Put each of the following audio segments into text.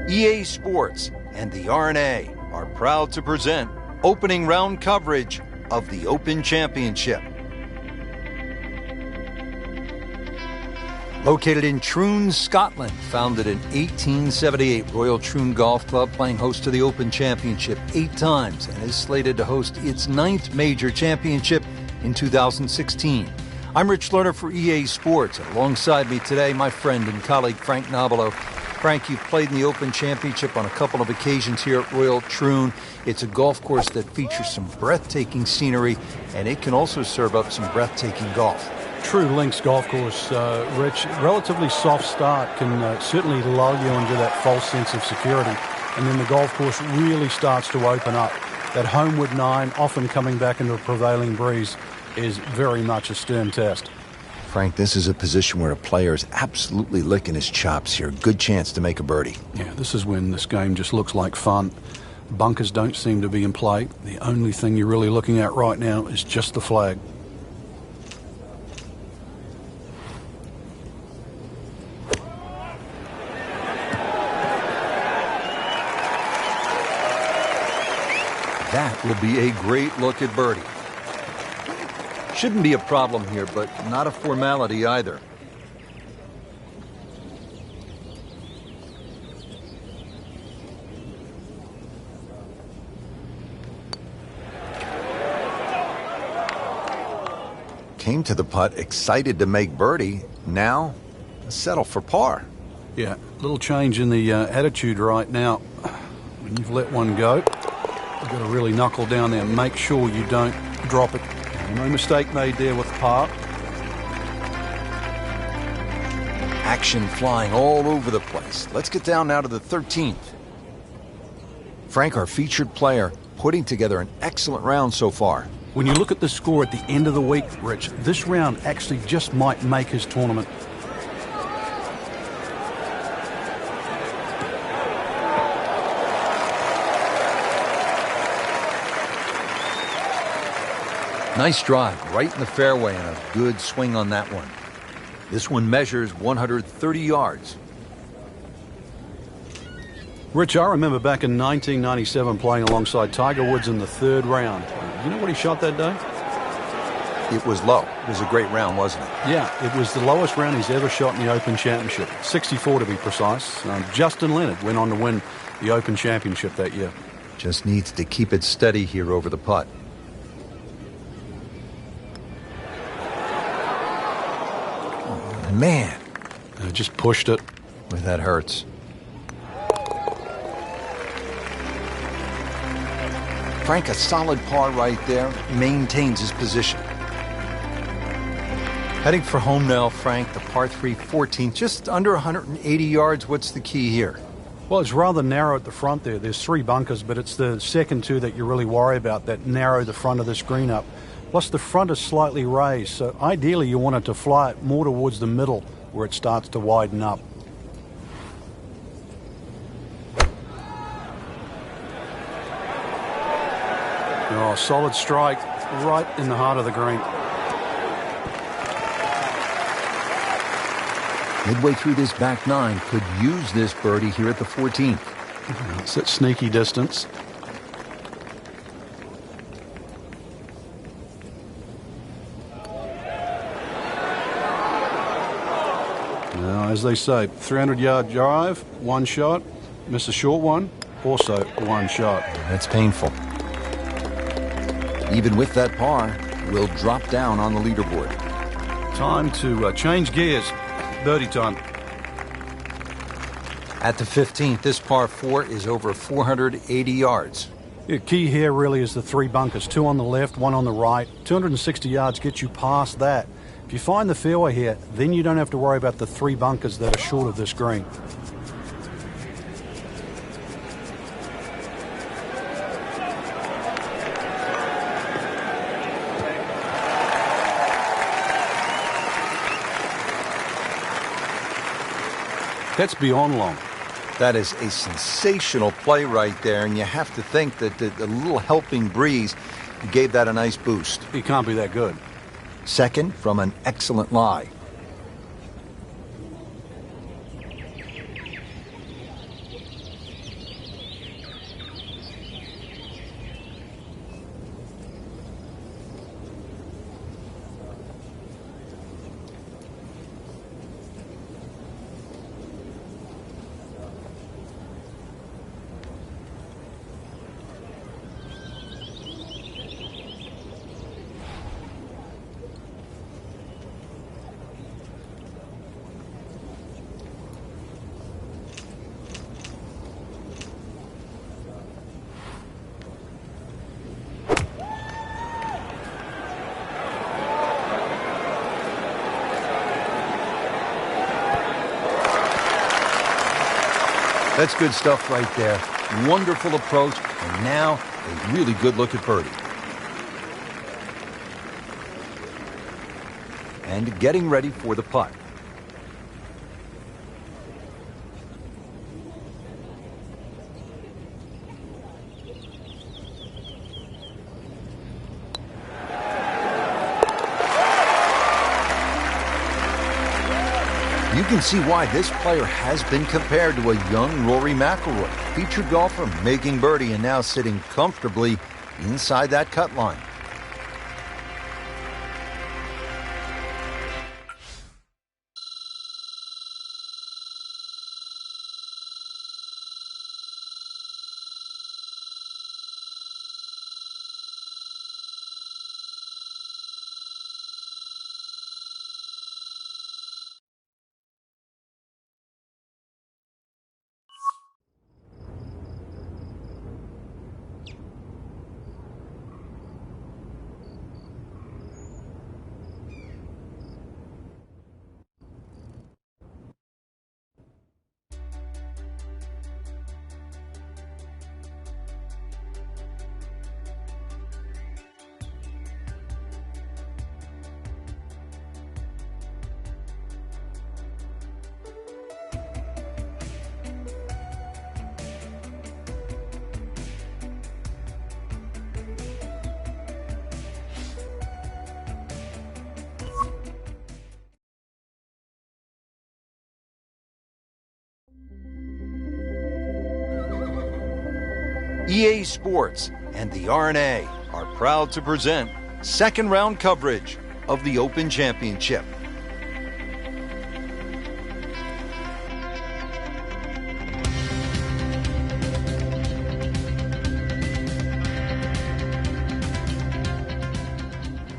EA Sports and the R&A are proud to present opening round coverage of the Open Championship. Located in Troon, Scotland, founded in 1878, Royal Troon Golf Club playing host to the Open Championship 8 times and is slated to host its 9th major championship in 2016. I'm Rich Lerner for EA Sports. Alongside me today, my friend and colleague Frank Nobilo. Frank, you've played in the Open Championship on a couple of occasions here at Royal Troon. It's a golf course that features some breathtaking scenery, and it can also serve up some breathtaking golf. True links golf course, Rich. Relatively soft start can certainly lull you into that false sense of security, and then the golf course really starts to open up. That homeward 9, often coming back into a prevailing breeze, is very much a stern test. Frank, this is a position where a player is absolutely licking his chops here. Good chance to make a birdie. Yeah, this is when this game just looks like fun. Bunkers don't seem to be in play. The only thing you're really looking at right now is just the flag. That will be a great look at birdie. Shouldn't be a problem here, but not a formality either. Came to the putt excited to make birdie. Now, settle for par. Yeah, a little change in the attitude right now. When you've let one go, you've got to really knuckle down there and make sure you don't drop it. No mistake made there with par. Action flying all over the place. Let's get down now to the 13th. Frank, our featured player, putting together an excellent round so far. When you look at the score at the end of the week, Rich, this round actually just might make his tournament. Nice drive, right in the fairway, and a good swing on that one. This one measures 130 yards. Rich, I remember back in 1997 playing alongside Tiger Woods in the 3rd round. You know what he shot that day? It was low. It was a great round, wasn't it? Yeah, it was the lowest round he's ever shot in the Open Championship. 64 to be precise. Justin Leonard went on to win the Open Championship that year. Just needs to keep it steady here over the putt. Man, just pushed it. Boy, that hurts. Frank, a solid par right there, maintains his position. Heading for home now, Frank, the par 3 14th, just under 180 yards. What's the key here? Well, it's rather narrow at the front there. There's 3 bunkers, but it's the second 2 that you really worry about that narrow the front of this green up. Plus, the front is slightly raised, so ideally you want it to fly it more towards the middle where it starts to widen up. Oh, solid strike right in the heart of the green. Midway through this back 9, could use this birdie here at the 14th. It's at sneaky distance. Now, as they say, 300-yard drive, 1 shot, miss a short one, also 1 shot. That's painful. Even with that par, will drop down on the leaderboard. Time to change gears. Birdie time. At the 15th, this par 4 is over 480 yards. The key here really is the 3 bunkers, 2 on the left, 1 on the right. 260 yards gets you past that. If you find the fairway here, then you don't have to worry about the 3 bunkers that are short of this green. That's beyond long. That is a sensational play right there, and you have to think that the little helping breeze gave that a nice boost. He can't be that good. Second, from an excellent lie. That's good stuff right there. Wonderful approach, and now a really good look at birdie. And getting ready for the putt. You can see why this player has been compared to a young Rory McIlroy, featured golfer making birdie and now sitting comfortably inside that cut line. EA Sports and the R&A are proud to present second round coverage of the Open Championship.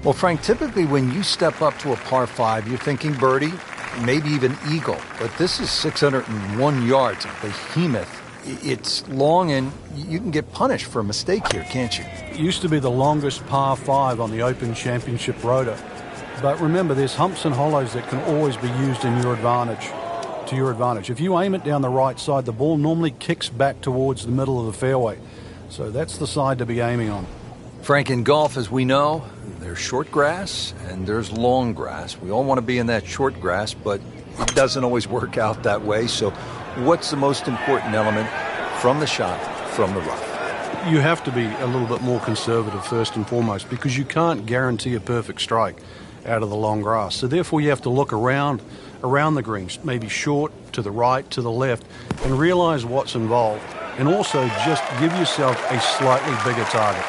Well, Frank, typically when you step up to a par 5, you're thinking birdie, maybe even eagle. But this is 601 yards, a behemoth. It's long, and you can get punished for a mistake here, can't you? It used to be the longest par 5 on the Open Championship rota. But remember, there's humps and hollows that can always be used in your advantage, to your advantage. If you aim it down the right side, the ball normally kicks back towards the middle of the fairway. So that's the side to be aiming on. Frank, in golf, as we know, there's short grass and there's long grass. We all want to be in that short grass, but it doesn't always work out that way. So what's the most important element from the shot, from the rough? You have to be a little bit more conservative first and foremost, because you can't guarantee a perfect strike out of the long grass. So therefore you have to look around the greens, maybe short, to the right, to the left, and realize what's involved. And also just give yourself a slightly bigger target.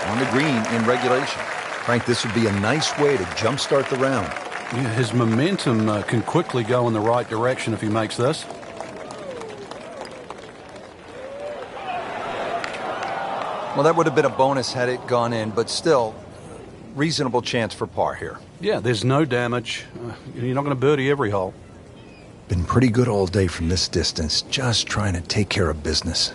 On the green in regulation. Frank, this would be a nice way to jumpstart the round. Yeah, his momentum can quickly go in the right direction if he makes this. Well, that would have been a bonus had it gone in, but still, reasonable chance for par here. Yeah, there's no damage. You're not going to birdie every hole. Been pretty good all day from this distance, just trying to take care of business.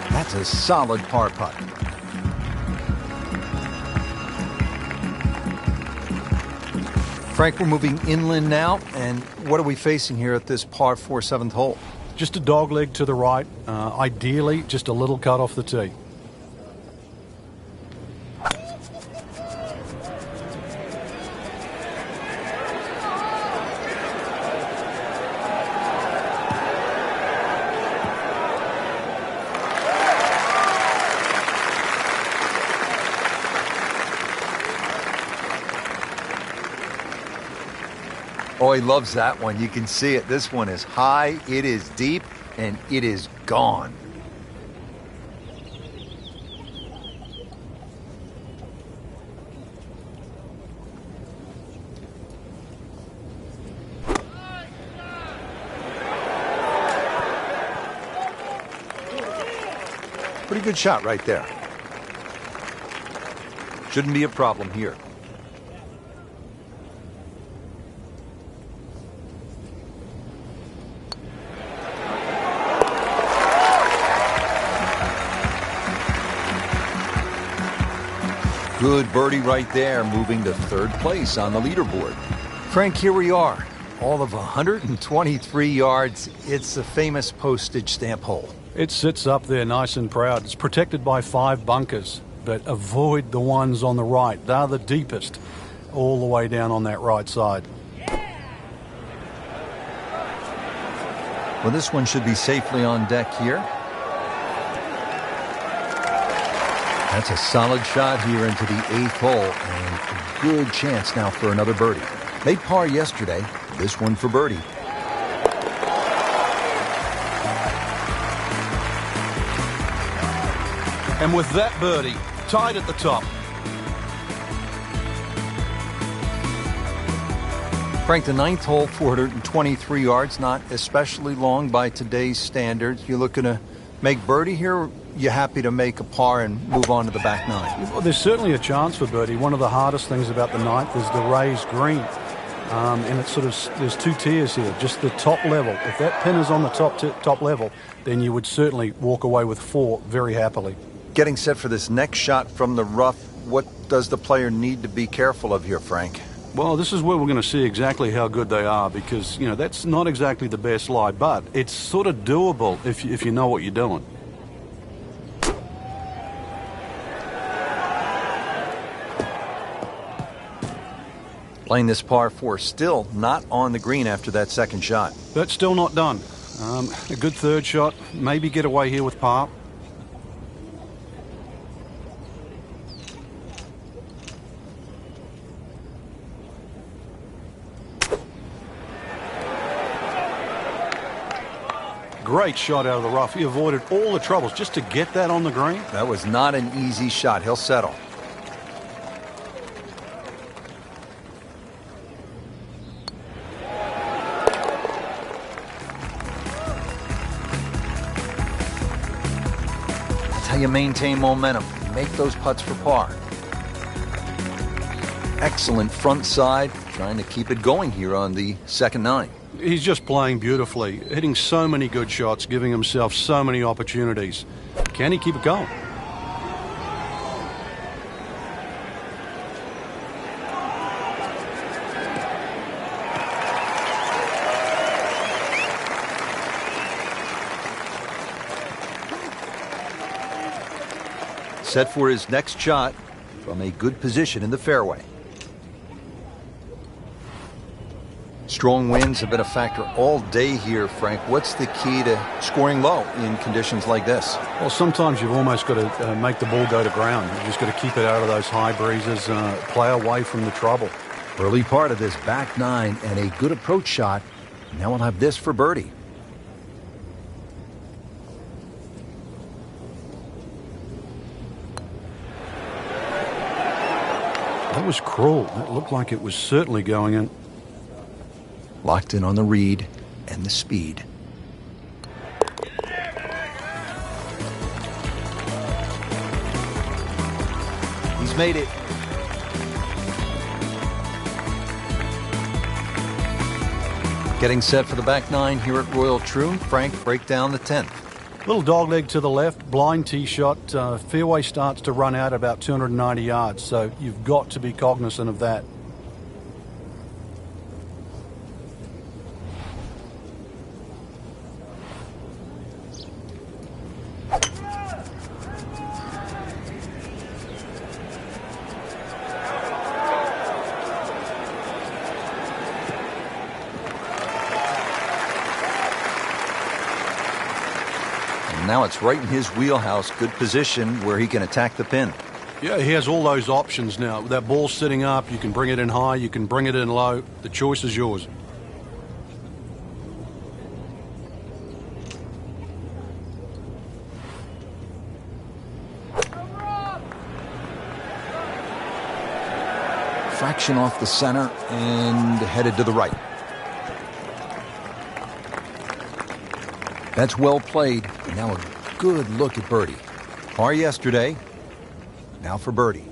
That's a solid par putt. Frank, we're moving inland now, and what are we facing here at this par 4 7th hole? Just a dog leg to the right, ideally just a little cut off the tee. Oh, he loves that one. You can see it. This one is high, it is deep, and it is gone. Pretty good shot right there. Shouldn't be a problem here. Good birdie right there, moving to third place on the leaderboard. Frank, here we are. All of 123 yards. It's the famous postage stamp hole. It sits up there nice and proud. It's protected by 5 bunkers, but avoid the ones on the right. They're the deepest, all the way down on that right side. Well, this one should be safely on deck here. That's a solid shot here into the 8th hole, and a good chance now for another birdie. Made par yesterday, this one for birdie. And with that birdie, tied at the top. Frank, the 9th hole, 423 yards, not especially long by today's standards. You're looking to make birdie here? You happy to make a par and move on to the back 9? Well, there's certainly a chance for birdie. One of the hardest things about the 9th is the raised green. And it's sort of, there's 2 tiers here, just the top level. If that pin is on the top level, then you would certainly walk away with 4 very happily. Getting set for this next shot from the rough, what does the player need to be careful of here, Frank? Well, this is where we're going to see exactly how good they are because, you know, that's not exactly the best lie, but it's sort of doable if you know what you're doing. Playing this par 4, still not on the green after that second shot. That's still not done. A good third shot, maybe get away here with par. Great shot out of the rough. He avoided all the troubles just to get that on the green. That was not an easy shot. He'll settle. That's how you maintain momentum. You make those putts for par. Excellent front side. Trying to keep it going here on the second 9. He's just playing beautifully, hitting so many good shots, giving himself so many opportunities. Can he keep it going? Set for his next shot from a good position in the fairway. Strong winds have been a factor all day here, Frank. What's the key to scoring low in conditions like this? Well, sometimes you've almost got to make the ball go to ground. You've just got to keep it out of those high breezes, play away from the trouble. Early part of this back 9 and a good approach shot. Now we'll have this for birdie. That was cruel. That looked like it was certainly going in. Locked in on the read and the speed. He's made it. Getting set for the back 9 here at Royal Troon. Frank, break down the 10th. Little dogleg to the left, blind tee shot. Fairway starts to run out about 290 yards, so you've got to be cognizant of that. Now it's right in his wheelhouse. Good position where he can attack the pin. Yeah, he has all those options now. With that ball sitting up, you can bring it in high, you can bring it in low. The choice is yours. Fraction off the center and headed to the right. That's well played. Now a good look at birdie. Par yesterday. Now for birdie.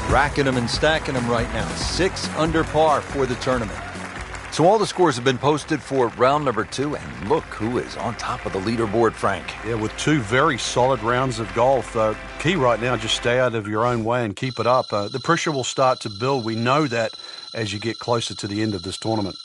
Racking them and stacking them right now. 6 under par for the tournament. So all the scores have been posted for round number 2, and look who is on top of the leaderboard, Frank. Yeah, with 2 very solid rounds of golf. Key right now, just stay out of your own way and keep it up. The pressure will start to build. We know that as you get closer to the end of this tournament.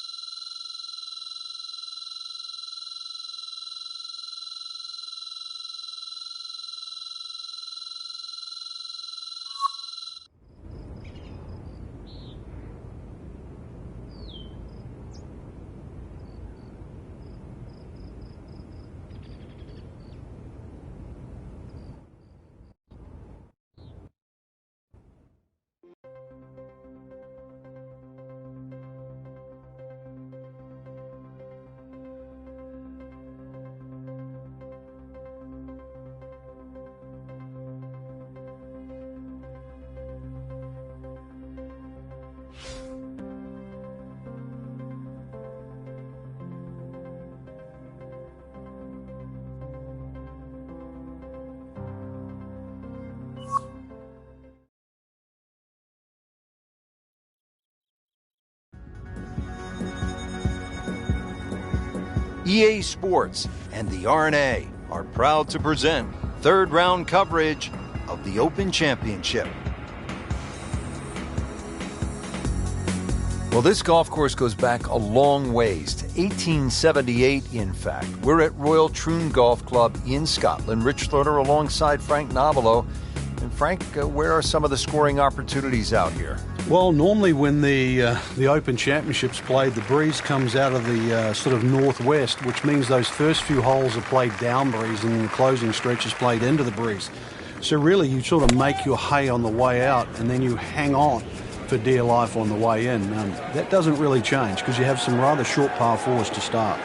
EA Sports and the R&A are proud to present third round coverage of the Open Championship. Well, this golf course goes back a long ways to 1878, in fact. We're at Royal Troon Golf Club in Scotland. Rich Schroeder alongside Frank Nobilo. And Frank, where are some of the scoring opportunities out here? Well, normally when the Open Championship's played, the breeze comes out of the sort of northwest, which means those first few holes are played down breeze and the closing stretch is played into the breeze. So really you sort of make your hay on the way out and then you hang on for dear life on the way in. That doesn't really change because you have some rather short par fours to start.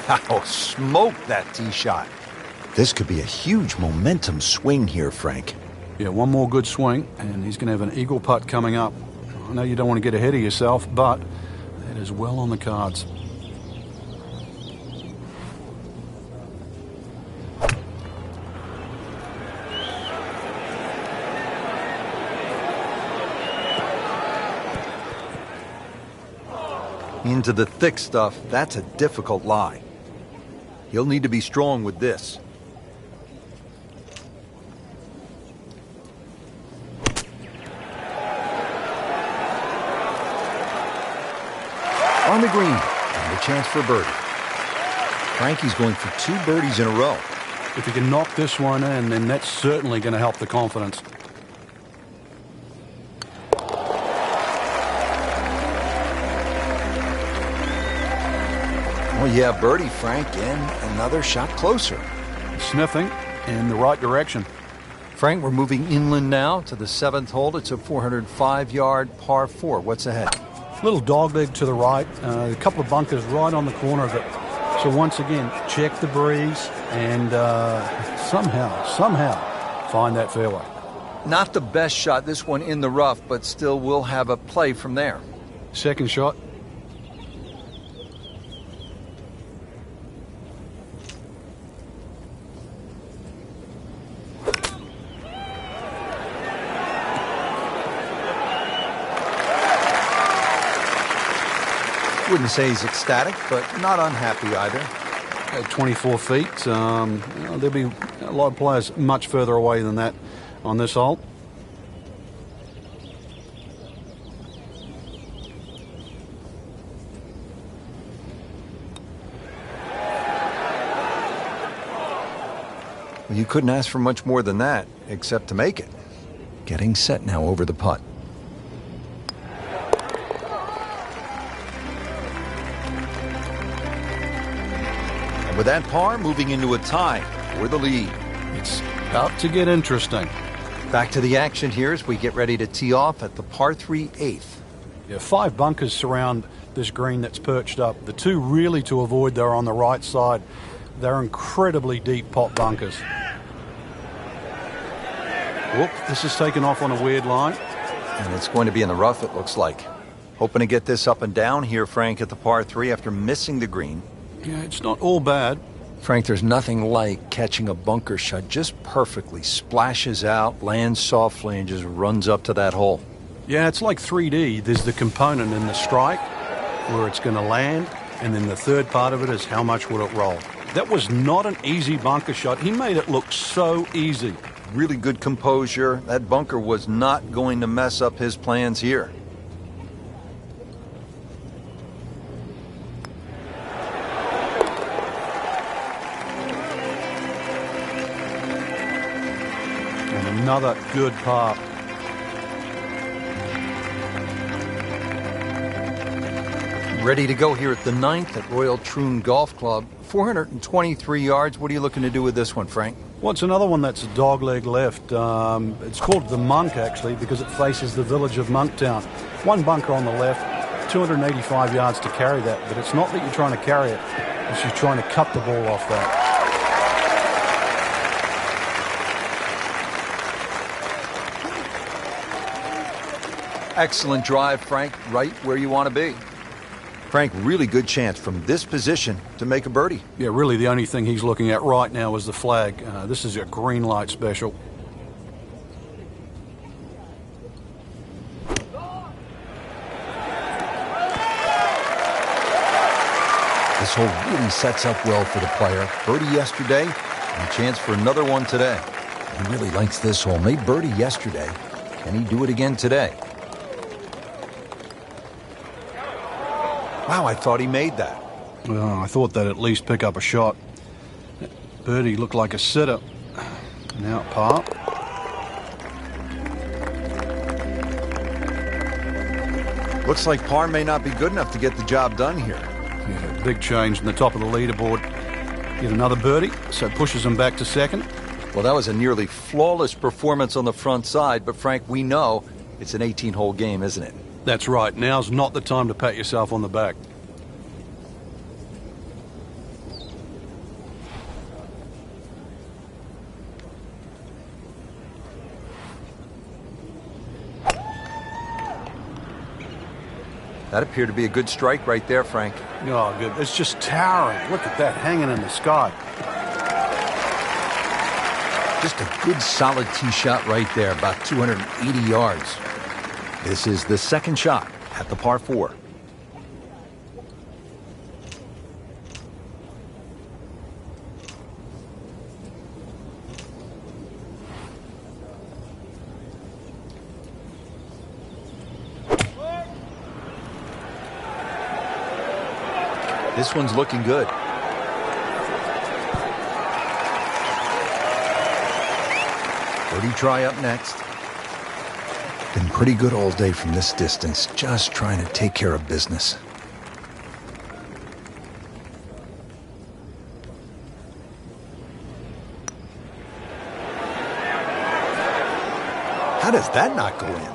Wow, smoked that tee shot. This could be a huge momentum swing here, Frank. Yeah, one more good swing, and he's going to have an eagle putt coming up. I know you don't want to get ahead of yourself, but that is well on the cards. Into the thick stuff, that's a difficult lie. He'll need to be strong with this. On the green, and a chance for a birdie. Frankie's going for 2 birdies in a row. If he can knock this one in, then that's certainly going to help the confidence. Oh yeah, birdie, Frank, and another shot closer. Sniffing in the right direction. Frank, we're moving inland now to the 7th hole. It's a 405-yard par 4. What's ahead? Little dogleg to the right. A couple of bunkers right on the corner of it. So once again, check the breeze and somehow find that fairway. Not the best shot, this one in the rough, but still will have a play from there. Second shot. Wouldn't say he's ecstatic, but not unhappy either. At 24 feet, there'll be a lot of players much further away than that on this hole. Well, you couldn't ask for much more than that, except to make it. Getting set now over the putt. With that par, moving into a tie for the lead. It's about to get interesting. Back to the action here as we get ready to tee off at the par 3 8th. Yeah, 5 bunkers surround this green that's perched up. The 2 really to avoid, they're on the right side. They're incredibly deep pot bunkers. Whoop, this is taken off on a weird line. And it's going to be in the rough, it looks like. Hoping to get this up and down here, Frank, at the par 3 after missing the green. Yeah, it's not all bad. Frank, there's nothing like catching a bunker shot just perfectly. Splashes out, lands softly, and just runs up to that hole. Yeah, it's like 3D. There's the component in the strike where it's going to land, and then the third part of it is how much would it roll. That was not an easy bunker shot. He made it look so easy. Really good composure. That bunker was not going to mess up his plans here. And another good par. Ready to go here at the 9th at Royal Troon Golf Club. 423 yards. What are you looking to do with this one, Frank? Well, it's another one that's a dogleg left. It's called the Monk, actually, because it faces the village of Monktown. One bunker on the left, 285 yards to carry that, but it's not that you're trying to carry it, it's you're trying to cut the ball off that. Excellent drive, Frank, right where you want to be. Frank, really good chance from this position to make a birdie. Yeah, really the only thing he's looking at right now is the flag. This is a green light special. This hole really sets up well for the player. Birdie yesterday, and a chance for another one today. He really likes this hole. Made birdie yesterday. Can he do it again today? Wow, I thought he made that. Well, I thought they'd at least pick up a shot. Birdie looked like a sitter. Now par. Looks like par may not be good enough to get the job done here. Yeah, big change in the top of the leaderboard. Get another birdie, so it pushes him back to second. Well, that was a nearly flawless performance on the front side, but Frank, we know it's an 18-hole game, isn't it? That's right. Now's not the time to pat yourself on the back. That appeared to be a good strike right there, Frank. Oh, good. It's just towering. Look at that hanging in the sky. Just a good solid tee shot right there, about 280 yards. This is the second shot at the par 4. This one's looking good. Birdie try up next. Been pretty good all day from this distance, just trying to take care of business. How does that not go in?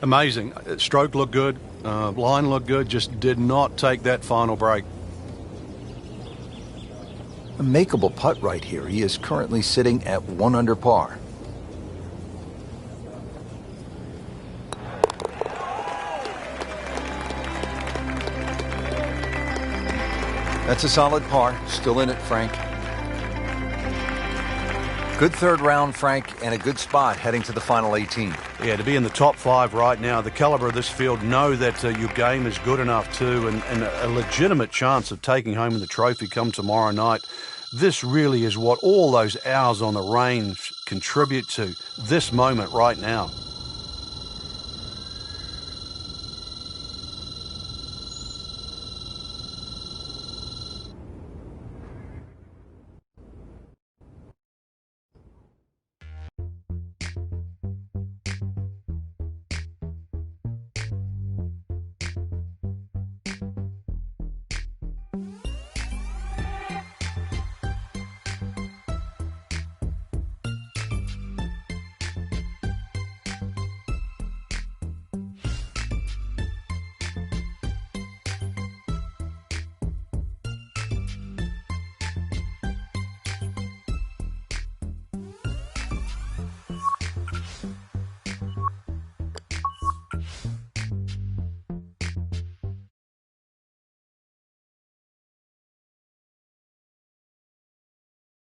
Amazing. Stroke looked good. Line looked good. Just did not take that final break. A makeable putt right here. He is currently sitting at 1 under par. That's a solid par. Still in it, Frank. Good third round, Frank, and a good spot heading to the final 18. Yeah, to be in the top 5 right now, the caliber of this field, know that your game is good enough too, and a legitimate chance of taking home the trophy come tomorrow night. This really is what all those hours on the range contribute to, this moment right now.